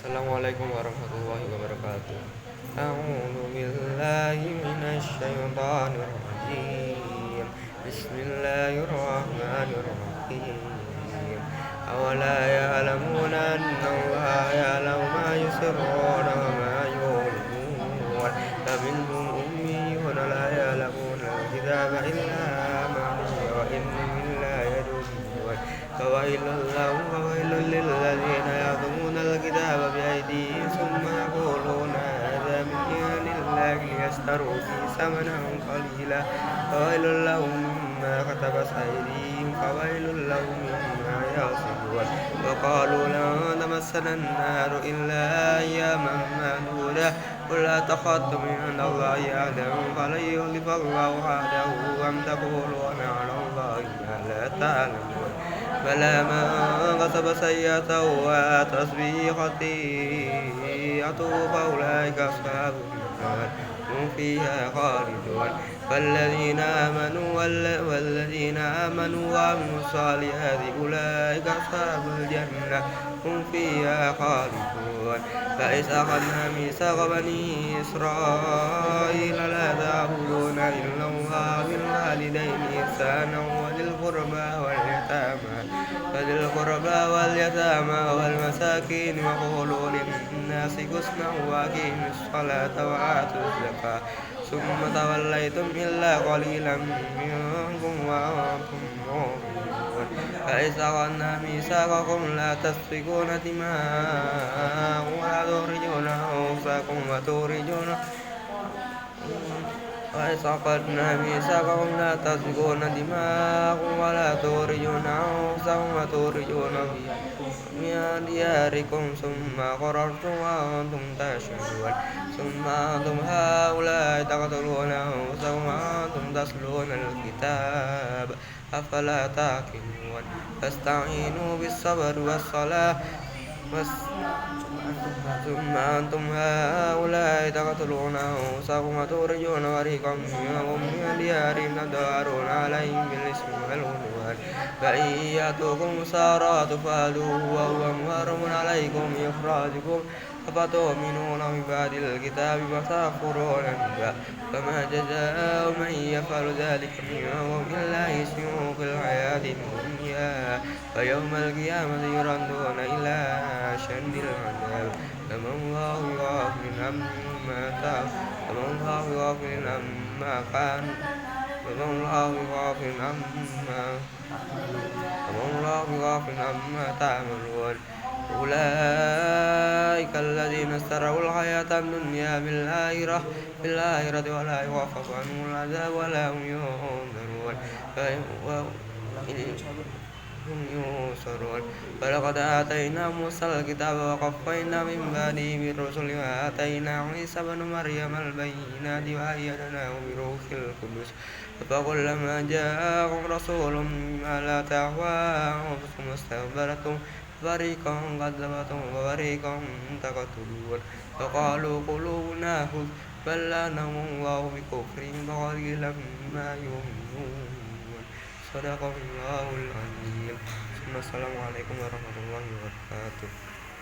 Assalamualaikum warahmatullahi wabarakatuh. A'udzu billahi minasy syaithanir rajim. Bismillahirrahmanirrahim. Awala ya'lamuna annallaha ya'lamu ma yusirruna wa ma yu'linun. Faminhum ummiyyun la ya'lamuna al-kitaba illa amaniya wa innahum la yadrun. فويل للذين يكتبون الكتاب بأيديهم ثم يقولون هذا من عند الله ليشتروا به ثمنا قليلا فويل لهم مما كتبت أيديهم فويل لهم مما يصفون وقالوا لن تمسنا النار إلا أياما معدودة قل أتخذتم عند الله عهدا فلن يخلف الله عهده أم تقولون على الله ما لا تعلمون بلى من كسب سيئة وأتت به خطيئته فأولئك أصحاب النار هم فيها خالدون والذين آمنوا وعملوا الصالحات أولئك أصحاب الجنة هم فيها خالدون فإذ أخذنا ميثاق بني إسرائيل لا تعبدون إلا الله وبالوالدين إحسانا وذي القربى واليتامى والمساكين وقولوا للناس حسنا وأقيموا الصلاة وآتوا الزكاة ثم توليتم إلا قليلا منكم وأنتم معرضون فإذ أخذنا ميثاقكم لا تسفكون دماءكم ولا تخرجون أنفسكم وإذ أخذنا ميثاقكم لا تسفكون دماءكم ولا تخرجون أنفسكم وتخرجون من دياركم ثم أقررتم وأنتم تشهدون ثم أنتم هؤلاء تقتلون أنفسكم وأنتم تتلون الكتاب أفلا تعقلون فاستعينوا بالصبر والصلاة ثم أنتم هؤلاء تقتلون أنفسكم وتخرجون فريقا منكم من ديارهم تظاهرون عليهم بالإثم والعدوان فإن يأتوكم سارى تفادوه وهو محرم عليكم إخراجكم أفتؤمنون ببعض الكتاب وتكفرون ببعض فما جزاء من يفعل ذلك منكم إلا خزي في الحياة الدنيا ويوم القيامة يردون إلى أشد العذاب فما الله بغافل عما تعملون أولئك الذين اشتروا الحياة الدنيا بالآخرة ولا يخفف عنهم العذاب ولا هم ينظرون ولقد آتينا موسى الكتاب وقفينا من بعده بالرسل وآتينا عيسى ابن مريم البينات وأيدناه بروح القدس فكلما جاءكم رسول بما لا تهوى أنفسكم استكبرتم فريقا كذبتم وفريقا تقتلون وقالوا قلوبنا غلف بل لعنهم الله بكفرهم فقليلا ما يؤمنون صدق الله العظيم. Assalamualaikum warahmatullahi wabarakatuh.